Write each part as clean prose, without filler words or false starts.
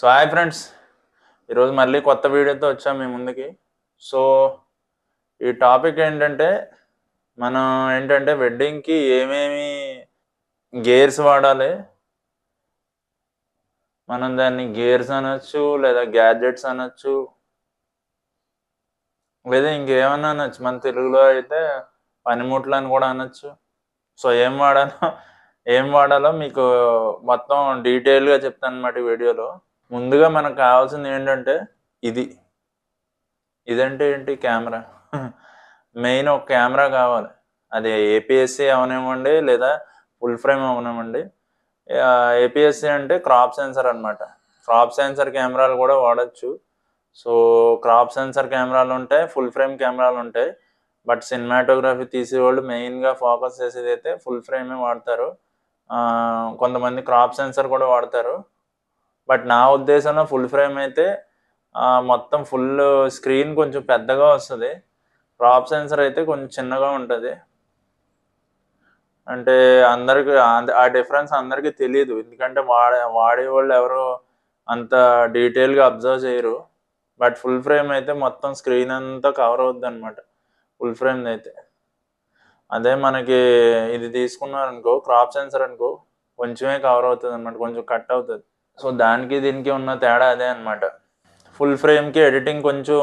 So hi friends, ఈరోజు మళ్ళీ కొత్త వీడియోతో వచ్చాం మీ ముందుకి. సో ఈ టాపిక్ ఏంటంటే మనం వెడ్డింగ్కి ఏమేమి గేర్స్ వాడాలి, మనం దాన్ని గేర్స్ అనొచ్చు, లేదా గ్యాడ్జెట్స్ అనొచ్చు, లేదా ఇంకేమన్నా అనొచ్చు. మన తెలుగులో అయితే పనిముట్లు అని కూడా అనొచ్చు. సో ఏం వాడాలో మీకు మొత్తం డీటెయిల్గా చెప్తాను అన్నమాట ఈ వీడియోలో. ముందుగా మనకు కావాల్సింది ఏంటంటే ఇదంటే ఏంటి, కెమెరా. మెయిన్ ఒక కెమెరా కావాలి. అది ఏపీఎస్సీ అవనివ్వండి, లేదా ఫుల్ ఫ్రేమ్ అవనివ్వండి. ఏపీఎస్సీ అంటే క్రాప్ సెన్సర్ అనమాట. క్రాప్ సెన్సర్ కెమెరాలు కూడా వాడచ్చు. సో క్రాప్ సెన్సర్ కెమెరాలు ఉంటాయి, ఫుల్ ఫ్రేమ్ కెమెరాలు ఉంటాయి. బట్ సినిమాటోగ్రఫీ తీసేవాళ్ళు మెయిన్గా ఫోకస్ చేసేది అయితే ఫుల్ ఫ్రేమే వాడతారు. కొంతమంది క్రాప్ సెన్సర్ కూడా వాడతారు. బట్ నా ఉద్దేశంలో ఫుల్ ఫ్రేమ్ అయితే మొత్తం ఫుల్ స్క్రీన్ కొంచెం పెద్దగా వస్తుంది. క్రాప్ సెన్సర్ అయితే కొంచెం చిన్నగా ఉంటుంది. అంటే అందరికి ఆ డిఫరెన్స్ అందరికీ తెలియదు, ఎందుకంటే వాడేవాళ్ళు ఎవరు అంత డీటెయిల్గా అబ్జర్వ్ చేయరు. బట్ ఫుల్ ఫ్రేమ్ అయితే మొత్తం స్క్రీన్ అంతా కవర్ అవుద్ది అనమాట ఫుల్ ఫ్రేమ్ అయితే. అదే మనకి ఇది తీసుకున్నారనుకో, క్రాప్ సెన్సర్ అనుకో, కొంచెమే కవర్ అవుతుంది అనమాట, కొంచెం కట్ అవుతుంది. సో దానికి దీనికి ఉన్న తేడా అదే అనమాట. ఫుల్ ఫ్రేమ్కి ఎడిటింగ్ కొంచెం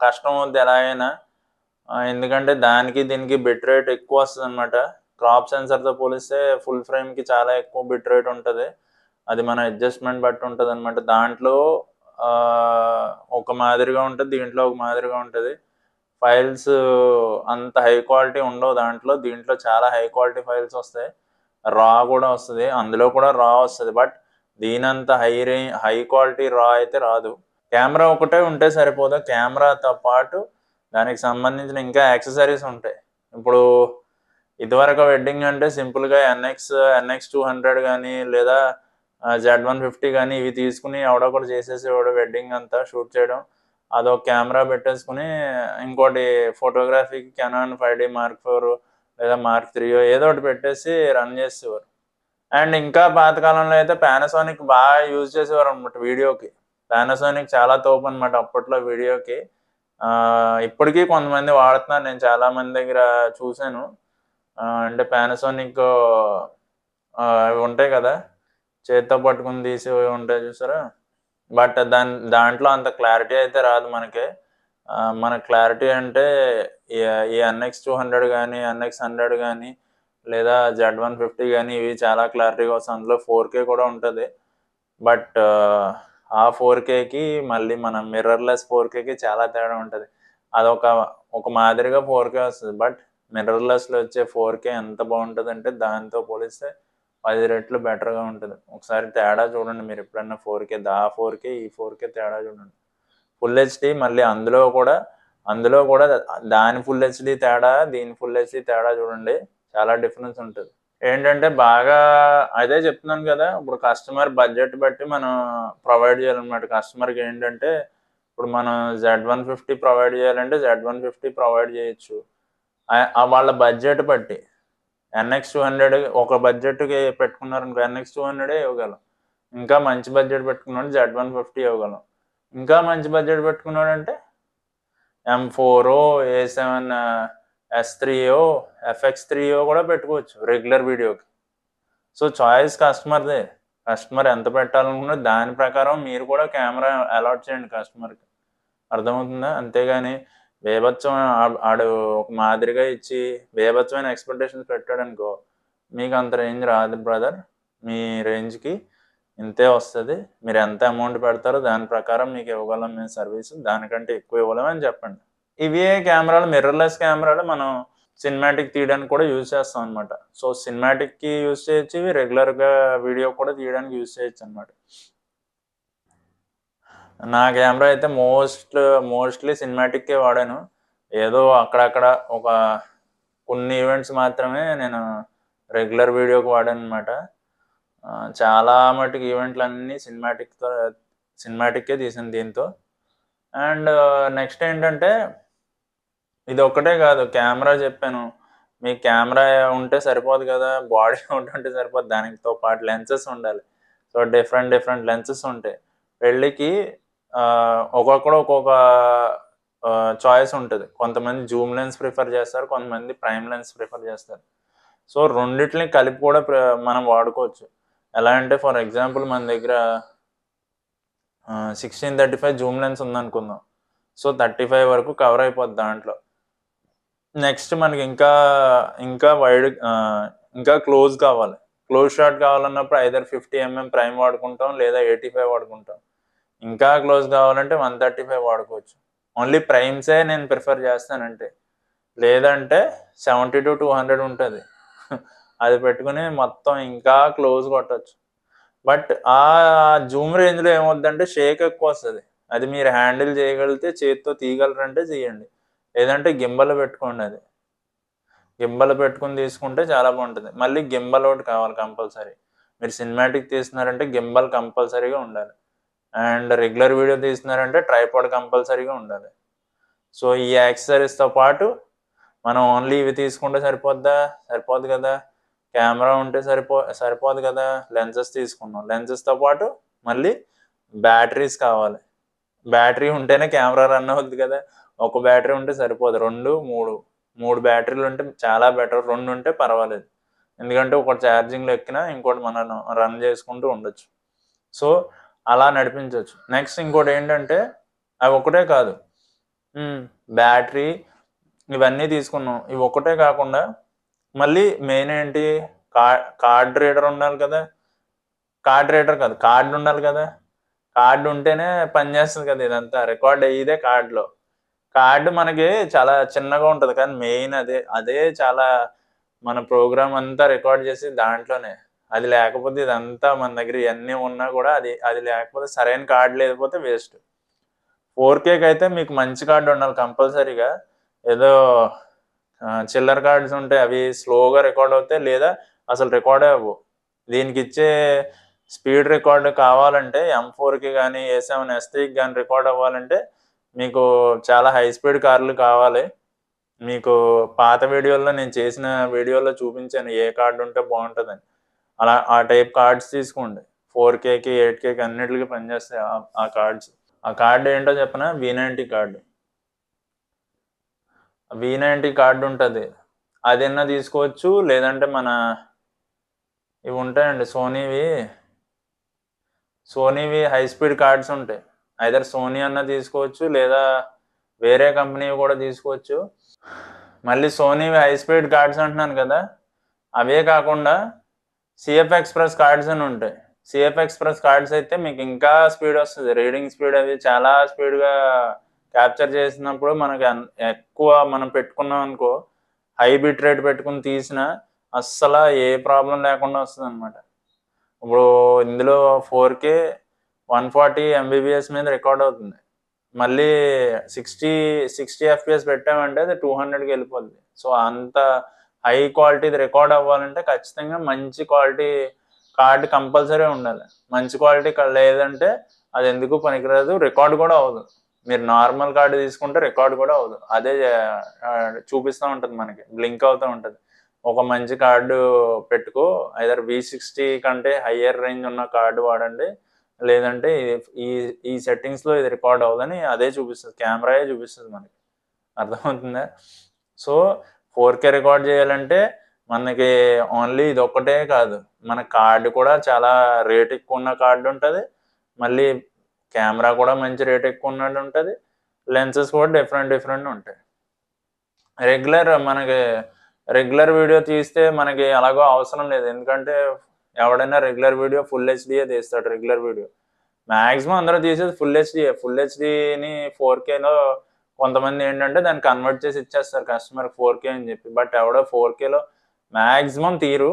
కష్టం అవుద్ది ఎలాగైనా, ఎందుకంటే దానికి దీనికి బిట్ రేట్ ఎక్కువ వస్తుంది అనమాట. క్రాప్ సెన్సర్తో పోలిస్తే ఫుల్ ఫ్రేమ్కి చాలా ఎక్కువ బిట్ రేట్ ఉంటుంది. అది మన అడ్జస్ట్మెంట్ బట్టి ఉంటుంది అనమాట. దాంట్లో ఒక మాదిరిగా ఉంటుంది, దీంట్లో ఒక మాదిరిగా ఉంటుంది. ఫైల్స్ అంత హై క్వాలిటీ ఉండవు దాంట్లో. దీంట్లో చాలా హై క్వాలిటీ ఫైల్స్ వస్తాయి, రా కూడా వస్తుంది, అందులో కూడా రా వస్తుంది. బట్ దీనంత హై క్వాలిటీ రా అయితే రాదు. కెమెరా ఒకటే ఉంటే సరిపోదు, కెమెరాతో పాటు దానికి సంబంధించిన ఇంకా యాక్సెసరీస్ ఉంటాయి. ఇప్పుడు ఇదివరకు వెడ్డింగ్ అంటే సింపుల్గా ఎన్ఎక్స్ 200 కానీ, లేదా Z150 కానీ ఇవి తీసుకుని ఎవడొకటి చేసేసేవాడు వెడ్డింగ్ అంతా షూట్ చేయడం. అదొక కెమెరా పెట్టేసుకుని ఇంకోటి ఫోటోగ్రఫీకి కెనాన్ 5D Mark 4 లేదా Mark 3 ఏదో ఒకటి పెట్టేసి రన్ చేసేవారు. అండ్ ఇంకా పాతకాలంలో అయితే పానాసోనిక్ బాగా యూజ్ చేసేవారు అనమాట వీడియోకి. పానాసోనిక్ చాలా తోపు అనమాట అప్పట్లో వీడియోకి. ఇప్పటికీ కొంతమంది వాడుతున్నారు, నేను చాలా మంది దగ్గర చూశాను. అంటే పానాసోనిక్ అవి ఉంటాయి కదా, చేతితో పట్టుకుని తీసేవి ఉంటాయి చూసారా. బట్ దాంట్లో అంత క్లారిటీ అయితే రాదు మనకి. మన క్లారిటీ అంటే ఈ ఎన్ఎక్స్ 200 కానీ, ఎన్ఎక్స్ 100 కానీ, లేదా Z150 కానీ ఇవి చాలా క్లారిటీగా వస్తుంది. అందులో 4K కూడా ఉంటుంది. బట్ ఆ 4Kకి మళ్ళీ మన మిర్రర్లెస్ 4Kకి చాలా తేడా ఉంటుంది. ఒక మాదిరిగా 4K వస్తుంది. బట్ మిర్రర్లెస్లో వచ్చే 4K ఎంత బాగుంటుందంటే దాంతో పోలిస్తే 10 రెట్లు బెటర్గా ఉంటుంది. ఒకసారి తేడా చూడండి మీరు ఎప్పుడన్నా 4K, 4K ఈ 4K తేడా చూడండి. ఫుల్ హెచ్డి మళ్ళీ అందులో కూడా దాని ఫుల్ హెచ్డి తేడా, దీని ఫుల్ హెచ్డి తేడా చూడండి, చాలా డిఫరెన్స్ ఉంటుంది. ఏంటంటే బాగా అదే చెప్తున్నాను కదా, ఇప్పుడు కస్టమర్ బడ్జెట్ బట్టి మనం ప్రొవైడ్ చేయాలన్నమాట. కస్టమర్కి ఏంటంటే ఇప్పుడు మనం Z150 ప్రొవైడ్ చేయాలంటే Z150 ప్రొవైడ్ చేయొచ్చు, వాళ్ళ బడ్జెట్ బట్టి. ఎన్ఎక్స్ 200 ఒక బడ్జెట్కి పెట్టుకున్నారనుకో ఎన్ఎక్స్ 200 ఇవ్వగలం. ఇంకా మంచి బడ్జెట్ పెట్టుకున్నాడు Z150 ఇవ్వగలం. ఇంకా మంచి budget పెట్టుకున్నాడంటే M4 A7 S3 FX3 కూడా పెట్టుకోవచ్చు రెగ్యులర్ వీడియోకి. So choice కస్టమర్దే. కస్టమర్ ఎంత పెట్టాలనుకున్నా దాని ప్రకారం మీరు కూడా కెమెరా అలాట్ చేయండి కస్టమర్కి. అర్థమవుతుందా? అంతేగాని బేభత్సం ఆడు ఒక మాదిరిగా ఇచ్చి బేభత్సమైన ఎక్స్పెక్టేషన్స్ పెట్టాడనుకో, మీకు అంత రేంజ్ రాదు బ్రదర్. మీ రేంజ్కి ఇంతే వస్తుంది, మీరు ఎంత అమౌంట్ పెడతారో దాని ప్రకారం మీకు ఇవ్వగలం మేము సర్వీస్, దానికంటే ఎక్కువ ఇవ్వలేమని చెప్పండి. ఇవే కెమెరాలు, మిర్రర్లెస్ కెమెరాలు మనం సినిమాటిక్ తీయడానికి కూడా యూజ్ చేస్తాం అనమాట. సో సినిమాటిక్కి యూజ్ చేయొచ్చు, ఇవి రెగ్యులర్గా వీడియో కూడా తీయడానికి యూజ్ చేయొచ్చు అనమాట. నా కెమెరా అయితే మోస్ట్లీ సినిమాటిక్కే వాడాను. ఏదో అక్కడక్కడ ఒక కొన్ని ఈవెంట్స్ మాత్రమే నేను రెగ్యులర్ వీడియోకి వాడాను అనమాట. చాలా మటుకు ఈవెంట్లు అన్నీ సినిమాటిక్కే తీసాను దీంతో. అండ్ నెక్స్ట్ ఏంటంటే ఇది ఒక్కటే కాదు, కెమెరా చెప్పాను, మీ కెమెరా ఉంటే సరిపోదు కదా, బాడీ ఉంటే సరిపోదు, దానితో పాటు లెన్సెస్ ఉండాలి. సో డిఫరెంట్ లెన్సెస్ ఉంటాయి. పెళ్ళికి ఒక్కొక్కడు ఒక్కొక్క చాయిస్ ఉంటుంది. కొంతమంది జూమ్ లెన్స్ ప్రిఫర్ చేస్తారు, కొంతమంది ప్రైమ్ లెన్స్ ప్రిఫర్ చేస్తారు. సో రెండిటిని కలిపి కూడా మనం వాడుకోవచ్చు. ఎలా అంటే ఫర్ ఎగ్జాంపుల్ మన దగ్గర 16-35 జూమ్ లెన్స్ ఉందనుకుందాం. సో 35 వరకు కవర్ అయిపోద్ది దాంట్లో. నెక్స్ట్ మనకి ఇంకా వైడ్ ఇంకా క్లోజ్ కావాలి. క్లోజ్ షాట్ కావాలన్నప్పుడు ఐదర్ 50mm ప్రైమ్ వాడుకుంటాం, లేదా 85 వాడుకుంటాం. ఇంకా క్లోజ్ కావాలంటే 135 వాడుకోవచ్చు. ఓన్లీ ప్రైమ్సే నేను ప్రిఫర్ చేస్తానంటే. లేదంటే 70-200 ఉంటుంది. అది పెట్టుకుని మొత్తం ఇంకా క్లోజ్ కొట్టచ్చు. బట్ ఆ జూమ్ రేంజ్లో ఏమవుద్దంటే షేక్ ఎక్కువ వస్తుంది. అది మీరు హ్యాండిల్ చేయగలిగితే చేతితో తీయగలరంటే చేయండి, లేదంటే గింబల్ పెట్టుకోండి. అది గింబల్ పెట్టుకుని తీసుకుంటే చాలా బాగుంటుంది. మళ్ళీ గింబల్ ఒకటి కావాలి కంపల్సరీ. మీరు సినిమాటిక్ తీస్తున్నారంటే గింబల్ కంపల్సరీగా ఉండాలి. అండ్ రెగ్యులర్ వీడియో తీస్తున్నారంటే ట్రైపాడ్ కంపల్సరీగా ఉండాలి. సో ఈ యాక్సెసరీస్తో పాటు మనం ఓన్లీ ఇవి తీసుకుంటే సరిపోద్ది కదా. కెమెరా ఉంటే సరిపోదు కదా. లెన్సెస్ తీసుకున్నాం, లెన్సెస్తో పాటు మళ్ళీ బ్యాటరీస్ కావాలి. బ్యాటరీ ఉంటేనే కెమెరా రన్ అవుద్ది కదా. ఒక బ్యాటరీ ఉంటే సరిపోదు, 2-3 బ్యాటరీలు ఉంటే చాలా బెటర్. 2 ఉంటే పర్వాలేదు, ఎందుకంటే ఒకటి ఛార్జింగ్లో ఎక్కినా ఇంకోటి మనం రన్ చేసుకుంటూ ఉండొచ్చు. సో అలా నడిపించవచ్చు. నెక్స్ట్ ఇంకోటి ఏంటంటే అవి ఒకటే కాదు, బ్యాటరీ ఇవన్నీ తీసుకున్నాం. ఇవి ఒకటే కాకుండా మళ్ళీ మెయిన్ ఏంటి, కార్డ్ రీడర్ ఉండాలి కదా. కార్డ్ రీడర్ కాదు, కార్డు ఉండాలి కదా. కార్డు ఉంటేనే పనిచేస్తుంది కదా. ఇదంతా రికార్డ్ అయ్యేదే కార్డులో. కార్డు మనకి చాలా చిన్నగా ఉంటుంది, కానీ మెయిన్ అదే చాలా మన ప్రోగ్రామ్ అంతా రికార్డ్ చేసి దాంట్లోనే. అది లేకపోతే ఇదంతా మన దగ్గర ఇవన్నీ ఉన్నా కూడా అది లేకపోతే సరైన కార్డు లేకపోతే వేస్ట్. 4Kకి అయితే మీకు మంచి కార్డు ఉండాలి కంపల్సరీగా. ఏదో చిల్లర కార్డ్స్ ఉంటాయి, అవి స్లోగా రికార్డ్ అవుతాయి, లేదా అసలు రికార్డే అవ్వవు. దీనికి ఇచ్చే స్పీడ్ రికార్డు కావాలంటే M4కి కానీ A7 S3కి కానీ రికార్డ్ అవ్వాలంటే మీకు చాలా హై స్పీడ్ కార్డులు కావాలి. మీకు పాత వీడియోల్లో నేను చేసిన వీడియోలో చూపించాను ఏ కార్డు ఉంటే బాగుంటుందని. అలా ఆ టైప్ కార్డ్స్ తీసుకోండి. 4Kకి 8Kకి అన్నిటికీ పనిచేస్తాయి ఆ కార్డ్స్. ఆ కార్డు ఏంటో చెప్పనా, V90 కార్డు. V90 కార్డు ఉంటుంది, అదన్నా తీసుకోవచ్చు. లేదంటే మన ఇవి ఉంటాయండి, సోనీవి హై స్పీడ్ కార్డ్స్ ఉంటాయి. ఐదర్ సోనీ అన్న తీసుకోవచ్చు, లేదా వేరే కంపెనీ కూడా తీసుకోవచ్చు. మళ్ళీ సోనీవి హై స్పీడ్ కార్డ్స్ అంటున్నాను కదా, అవే కాకుండా CF Express కార్డ్స్ అని ఉంటాయి. CF Express కార్డ్స్ అయితే మీకు ఇంకా స్పీడ్ వస్తుంది. రీడింగ్ స్పీడ్ అవి చాలా స్పీడ్గా క్యాప్చర్ చేసినప్పుడు మనకి ఎక్కువ మనం పెట్టుకున్నాం అనుకో, హై బిట్ రేట్ పెట్టుకుని తీసినా అస్సలు ఏ ప్రాబ్లం లేకుండా వస్తుంది అనమాట. ఇప్పుడు ఇందులో 4K 140 MBPS మీద రికార్డ్ అవుతుంది. మళ్ళీ 60 FPS పెట్టామంటే అది 200కి వెళ్ళిపోద్ది. సో అంత హై క్వాలిటీది రికార్డ్ అవ్వాలంటే ఖచ్చితంగా మంచి క్వాలిటీ కార్డు కంపల్సరీ ఉండాలి. మంచి క్వాలిటీ లేదంటే అది ఎందుకు పనికిరాదు, రికార్డ్ కూడా అవ్వదు. మీరు నార్మల్ కార్డు తీసుకుంటే రికార్డ్ కూడా అవ్వదు. అదే చూపిస్తూ ఉంటుంది, మనకి బ్లింక్ అవుతూ ఉంటుంది. ఒక మంచి కార్డు పెట్టుకో, ఐదర్ V60 కంటే హయ్యర్ రేంజ్ ఉన్న కార్డు వాడండి, లేదంటే ఈ సెట్టింగ్స్లో ఇది రికార్డ్ అవ్వదని అదే చూపిస్తుంది, కెమెరాయే చూపిస్తుంది మనకి. అర్థమవుతుందా? సో 4K రికార్డ్ చేయాలంటే మనకి ఓన్లీ ఇది ఒక్కటే కాదు, మన కార్డు కూడా చాలా రేట్ ఎక్కువ ఉన్న కార్డు ఉంటుంది. మళ్ళీ కెమెరా కూడా మంచి రేట్ ఎక్కువ ఉన్నట్టు ఉంటుంది. లెన్సెస్ కూడా డిఫరెంట్ ఉంటాయి. మనకి రెగ్యులర్ వీడియో తీస్తే మనకి అలాగో అవసరం లేదు, ఎందుకంటే ఎవడైనా రెగ్యులర్ వీడియో ఫుల్ హెచ్డీయే తీస్తాడు. రెగ్యులర్ వీడియో మ్యాక్సిమం అందరూ తీసేది ఫుల్ హెచ్డీయే. ఫుల్ హెచ్డీని 4Kలో కొంతమంది ఏంటంటే దాన్ని కన్వర్ట్ చేసి ఇచ్చేస్తారు కస్టమర్ 4K అని చెప్పి. బట్ ఎవడో 4Kలో మ్యాక్సిమం తీరు.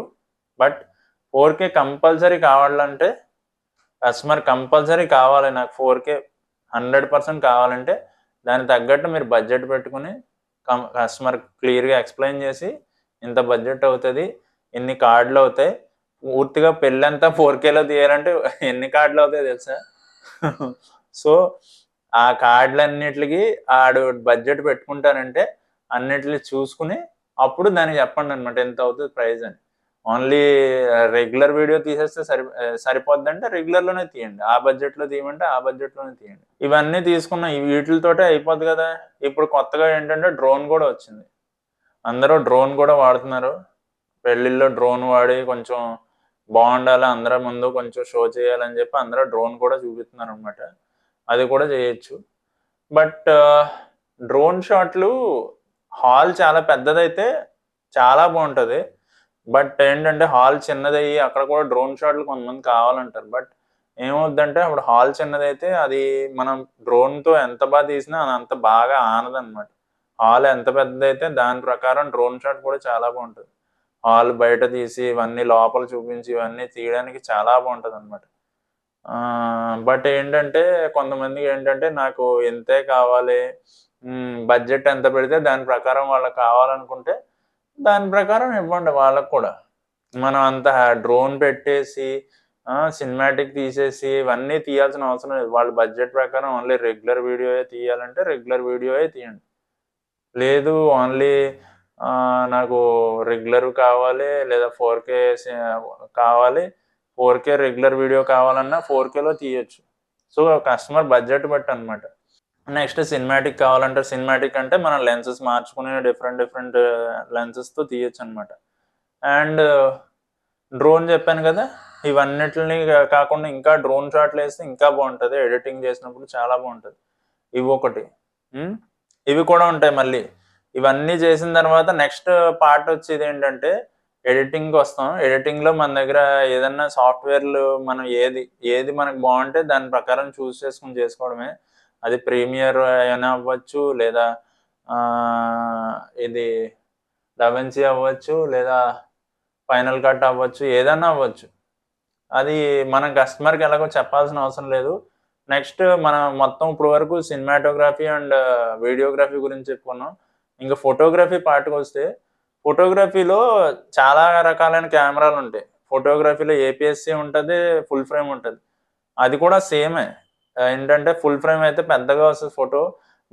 బట్ 4K కంపల్సరీ కావాలంటే కస్టమర్ కంపల్సరీ కావాలి, నాకు 4K 100% కావాలంటే దానికి తగ్గట్టు మీరు బడ్జెట్ పెట్టుకుని కస్టమర్ క్లియర్గా ఎక్స్ప్లెయిన్ చేసి ఇంత బడ్జెట్ అవుతుంది, ఎన్ని కార్డులు అవుతాయి, పూర్తిగా పెళ్ళంతా 4Kలో తీయాలంటే ఎన్ని కార్డులు అవుతాయి తెలుసా? సో ఆ కార్డులన్నిటికి ఆడు బడ్జెట్ పెట్టుకుంటానంటే అన్నిటిని చూసుకుని అప్పుడు దానికి చెప్పండి అనమాట ఎంత అవుతుంది ప్రైస్ అని. ఓన్లీ రెగ్యులర్ వీడియో తీసేస్తే సరిపోద్దంటే రెగ్యులర్లోనే తీయండి, ఆ బడ్జెట్లో తీయమంటే ఆ బడ్జెట్లోనే తీయండి. ఇవన్నీ తీసుకున్న వీటితోటే అయిపోద్ది కదా. ఇప్పుడు కొత్తగా ఏంటంటే డ్రోన్ కూడా వచ్చింది, అందరూ డ్రోన్ కూడా వాడుతున్నారు. పెళ్ళిళ్ళలో డ్రోన్ వాడి కొంచెం బాగుండాలి, అందరి ముందు కొంచెం షో చేయాలని చెప్పి అందరూ డ్రోన్ కూడా చూపిస్తున్నారు అనమాట. అది కూడా చేయొచ్చు. బట్ డ్రోన్ షాట్లు హాల్ చాలా పెద్దదైతే చాలా బాగుంటుంది. బట్ ఏంటంటే హాల్ చిన్నదయ్యి అక్కడ కూడా డ్రోన్ షాట్లు కొంతమంది కావాలంటారు. బట్ ఏమవుద్దంటే అప్పుడు హాల్ చిన్నదైతే అది మనం డ్రోన్తో ఎంత బాగా తీసినా అది అంత బాగా ఆనదనమాట. హాల్ ఎంత పెద్దదైతే దాని ప్రకారం డ్రోన్ షాట్ కూడా చాలా బాగుంటుంది. హాల్ బయట తీసి ఇవన్నీ లోపల చూపించి ఇవన్నీ తీయడానికి చాలా బాగుంటుంది అనమాట. బట్ ఏంటంటే కొంతమందికి ఏంటంటే నాకు ఇంతే కావాలి, బడ్జెట్ ఎంత పెడితే దాని ప్రకారం వాళ్ళకి కావాలనుకుంటే దాని ప్రకారం ఇవ్వండి వాళ్ళకు కూడా. మనం అంత డ్రోన్ పెట్టేసి సినిమాటిక్ తీసేసి ఇవన్నీ తీయాల్సిన అవసరం లేదు. వాళ్ళ బడ్జెట్ ప్రకారం ఓన్లీ రెగ్యులర్ వీడియోయే తీయాలంటే రెగ్యులర్ వీడియోయే తీయండి. లేదు ఓన్లీ నాకు రెగ్యులర్ కావాలి లేదా 4K కావాలి, 4K రెగ్యులర్ వీడియో కావాలన్నా 4Kలో తీయొచ్చు. సో కస్టమర్ బడ్జెట్ బట్టి అనమాట. నెక్స్ట్ సినిమాటిక్ కావాలంటే సినిమాటిక్ అంటే మనం లెన్సెస్ మార్చుకుని డిఫరెంట్ లెన్సెస్తో తీయొచ్చు అనమాట. అండ్ డ్రోన్ చెప్పాను కదా, ఇవన్నిటిని కాకుండా ఇంకా డ్రోన్ షాట్లు వేస్తే ఇంకా బాగుంటుంది, ఎడిటింగ్ చేసినప్పుడు చాలా బాగుంటుంది. ఇవి ఒకటి. ఇవి కూడా ఉంటాయి మళ్ళీ. ఇవన్నీ చేసిన తర్వాత నెక్స్ట్ పార్ట్ వచ్చేది ఏంటంటే ఎడిటింగ్కి వస్తాం. ఎడిటింగ్లో మన దగ్గర ఏదన్నా సాఫ్ట్వేర్లు మనం ఏది మనకు బాగుంటే దాని ప్రకారం చూస్ చేసుకుని చేసుకోవడమే. అది ప్రీమియర్ అయినా అవ్వచ్చు, లేదా ఇది డవెన్సీ అవ్వచ్చు, లేదా ఫైనల్ కట్ అవ్వచ్చు, ఏదన్నా అవ్వచ్చు. అది మనం కస్టమర్కి ఎలాగో చెప్పాల్సిన అవసరం లేదు. నెక్స్ట్ మనం మొత్తం ఇప్పుడు వరకు సినిమాటోగ్రఫీ అండ్ వీడియోగ్రఫీ గురించి చెప్పుకున్నాం. ఇంకా ఫోటోగ్రఫీ పార్ట్కి వస్తే ఫోటోగ్రఫీలో చాలా రకాలైన కెమెరాలు ఉంటాయి. ఫోటోగ్రఫీలో APS-C ఉంటుంది, ఫుల్ ఫ్రేమ్ ఉంటుంది. అది కూడా సేమే. ఏంటంటే ఫుల్ ఫ్రేమ్ అయితే పెద్దగా వస్తుంది ఫోటో.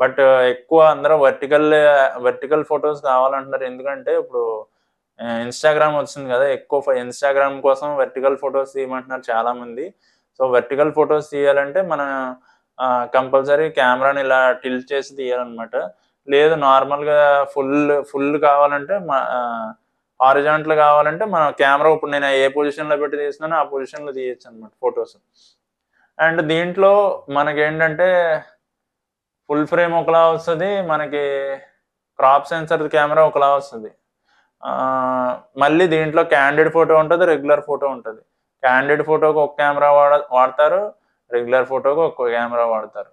బట్ ఎక్కువ అందరూ వర్టికల్ ఫొటోస్ కావాలంటున్నారు. ఎందుకంటే ఇప్పుడు ఇన్స్టాగ్రామ్ వచ్చింది కదా, ఎక్కువ ఇన్స్టాగ్రామ్ కోసం వర్టికల్ ఫొటోస్ తీయమంటున్నారు చాలామంది. సో వర్టికల్ ఫొటోస్ తీయాలంటే మనం కంపల్సరీ కెమెరాని ఇలా టిల్ట్ చేసి తీయాలన్నమాట. లేదు నార్మల్గా ఫుల్ కావాలంటే హారిజాంటల్ కావాలంటే మన కెమెరా ఇప్పుడు నేను ఏ పొజిషన్లో పెట్టి తీస్తున్నానో ఆ పొజిషన్లో తీయచ్చు అనమాట ఫొటోస్. అండ్ దీంట్లో మనకేంటంటే ఫుల్ ఫ్రేమ్ ఒకలా వస్తుంది, మనకి క్రాప్ సెన్సర్ కెమెరా ఒకలా వస్తుంది. మళ్ళీ దీంట్లో క్యాండిడ్ ఫోటో ఉంటుంది, రెగ్యులర్ ఫోటో ఉంటుంది. క్యాండిడ్ ఫోటోకి ఒక కెమెరా వాడతారు, రెగ్యులర్ ఫోటోకి ఒక కెమెరా వాడతారు.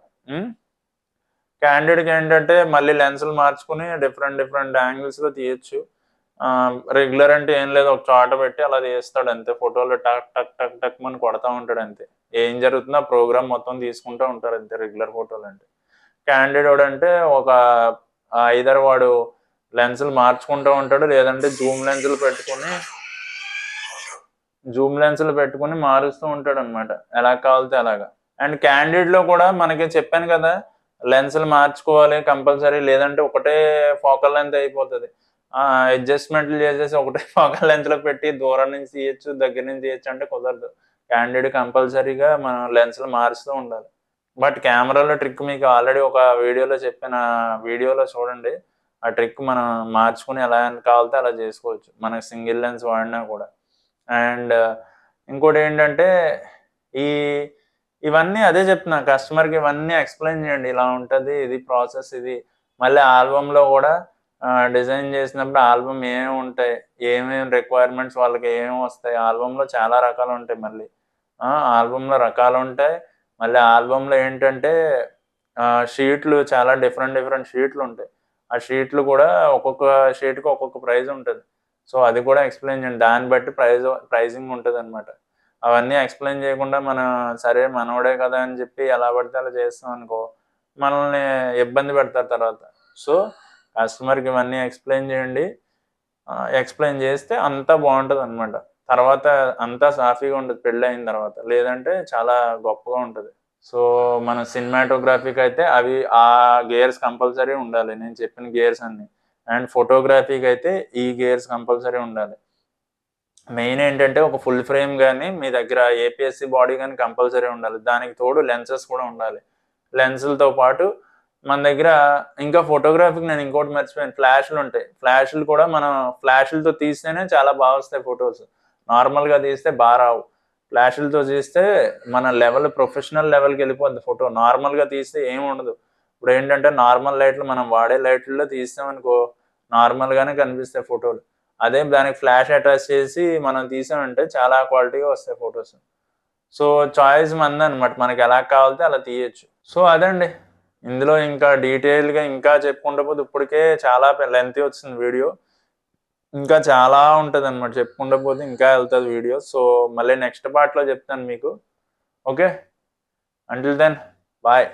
క్యాండిడ్కి ఏంటంటే మళ్ళీ లెన్సులు మార్చుకుని డిఫరెంట్ యాంగిల్స్లో తీయచ్చు. రెగ్యులర్ అంటే ఏం లేదు, ఒక చోట పెట్టి అలా తీస్తాడు అంతే. ఫోటోలో టక్ టక్ టక్ టక్ అని కొడతా ఉంటాడు అంతే. ఏం జరుగుతుందో ఆ ప్రోగ్రామ్ మొత్తం తీసుకుంటూ ఉంటారు అంతే రెగ్యులర్ ఫోటోలు అంటే. క్యాండిడ్ అంటే ఒక ఐదర్ వాడు లెన్సులు మార్చుకుంటూ ఉంటాడు, లేదంటే జూమ్ లెన్సులు పెట్టుకుని మారుస్తూ ఉంటాడు అనమాట, ఎలా కావాలితే అలాగా. అండ్ క్యాండిడ్లో కూడా మనకి చెప్పాను కదా, లెన్సులు మార్చుకోవాలి కంపల్సరీ, లేదంటే ఒకటే ఫోకల్ లెంత్ అయిపోతుంది. అడ్జస్ట్మెంట్లు చేసేసి ఒకటే ఫోకల్ లెంత్లో పెట్టి దూరం నుంచి తీయచ్చు, దగ్గర నుంచి తీయచ్చు అంటే కుదరదు. క్యాండిడ్ కంపల్సరీగా మనం లెన్సులు మారుస్తూ ఉండాలి. బట్ కెమెరాలో ట్రిక్ మీకు ఆల్రెడీ ఒక వీడియోలో చెప్పిన వీడియోలో చూడండి. ఆ ట్రిక్ మనం మార్చుకుని ఎలా కావాలితే అలా చేసుకోవచ్చు, మనకి సింగిల్ లెన్స్ వాడినా కూడా. అండ్ ఇంకోటి ఏంటంటే ఇవన్నీ అదే చెప్తున్నా, కస్టమర్కి ఇవన్నీ ఎక్స్ప్లెయిన్ చేయండి, ఇలా ఉంటుంది ఇది ప్రాసెస్. ఇది మళ్ళీ ఆల్బంలో కూడా డిజైన్ చేసినప్పుడు ఆల్బమ్ ఏమేమి ఉంటాయి, ఏమేమి రిక్వైర్మెంట్స్ వాళ్ళకి ఏమేమి వస్తాయి, ఆల్బంలో చాలా రకాలు ఉంటాయి. మళ్ళీ ఆల్బంలో రకాలు ఉంటాయి. మళ్ళీ ఆల్బంలో ఏంటంటే షీట్లు చాలా డిఫరెంట్ షీట్లు ఉంటాయి. ఆ షీట్లు కూడా ఒక్కొక్క షీట్కి ఒక్కొక్క ప్రైజ్ ఉంటుంది. సో అది కూడా ఎక్స్ప్లెయిన్ చేయండి, దాన్ని బట్టి ప్రైజింగ్ ఉంటుంది అనమాట. అవన్నీ ఎక్స్ప్లెయిన్ చేయకుండా మనం సరే మనోడే కదా అని చెప్పి ఎలా పడితే అలా చేస్తాం అనుకో, మనల్ని ఇబ్బంది పెడతారు తర్వాత. సో కస్టమర్కి ఇవన్నీ ఎక్స్ప్లెయిన్ చేయండి. ఎక్స్ప్లెయిన్ చేస్తే అంతా బాగుంటుంది అనమాట. తర్వాత అంతా సాఫీగా ఉంటుంది పెళ్ళి అయిన తర్వాత, లేదంటే చాలా గొప్పగా ఉంటుంది. సో మన సినిమాటోగ్రఫీకి అయితే అవి ఆ గేర్స్ కంపల్సరీ ఉండాలి, నేను చెప్పిన గేర్స్ అన్ని. అండ్ ఫోటోగ్రఫీకి అయితే ఈ గేర్స్ కంపల్సరీ ఉండాలి. మెయిన్ ఏంటంటే ఒక ఫుల్ ఫ్రేమ్ కానీ మీ దగ్గర ఏపీఎస్సి బాడీ కానీ కంపల్సరీ ఉండాలి. దానికి తోడు లెన్సెస్ కూడా ఉండాలి. లెన్సులతో పాటు మన దగ్గర ఇంకా ఫోటోగ్రఫీకి నేను ఇంకోటి మర్చిపోయాను, ఫ్లాష్లు ఉంటాయి. ఫ్లాష్లు కూడా మనం ఫ్లాష్లతో తీస్తేనే చాలా బాగా వస్తాయి ఫొటోస్. నార్మల్గా తీస్తే బాగా రావు. ఫ్లాష్లతో తీస్తే మన లెవెల్ ప్రొఫెషనల్ లెవెల్కి వెళ్ళిపోద్ది ఫోటో. నార్మల్గా తీస్తే ఏమి ఉండదు. ఇప్పుడు ఏంటంటే నార్మల్ లైట్లు మనం వాడే లైట్లలో తీస్తామనుకో నార్మల్గానే కనిపిస్తాయి ఫోటోలు. అదే దానికి ఫ్లాష్ అటాచ్ చేసి మనం తీసామంటే చాలా క్వాలిటీగా వస్తాయి ఫొటోస్. సో చాయిస్ మందనమాట, మనకి ఎలా కావాలితే అలా తీయచ్చు. సో అదండి, ఇందులో ఇంకా డీటెయిల్గా ఇంకా చెప్పుకుంటూ పోతే ఇప్పటికే చాలా లెంతీ వచ్చింది వీడియో. ఇంకా చాలా ఉంటుంది అనమాట, చెప్పుకుంటూ పోతే ఇంకా వెళ్తుంది వీడియో. సో మళ్ళీ నెక్స్ట్ పార్ట్లో చెప్తాను మీకు. Okay, until then bye.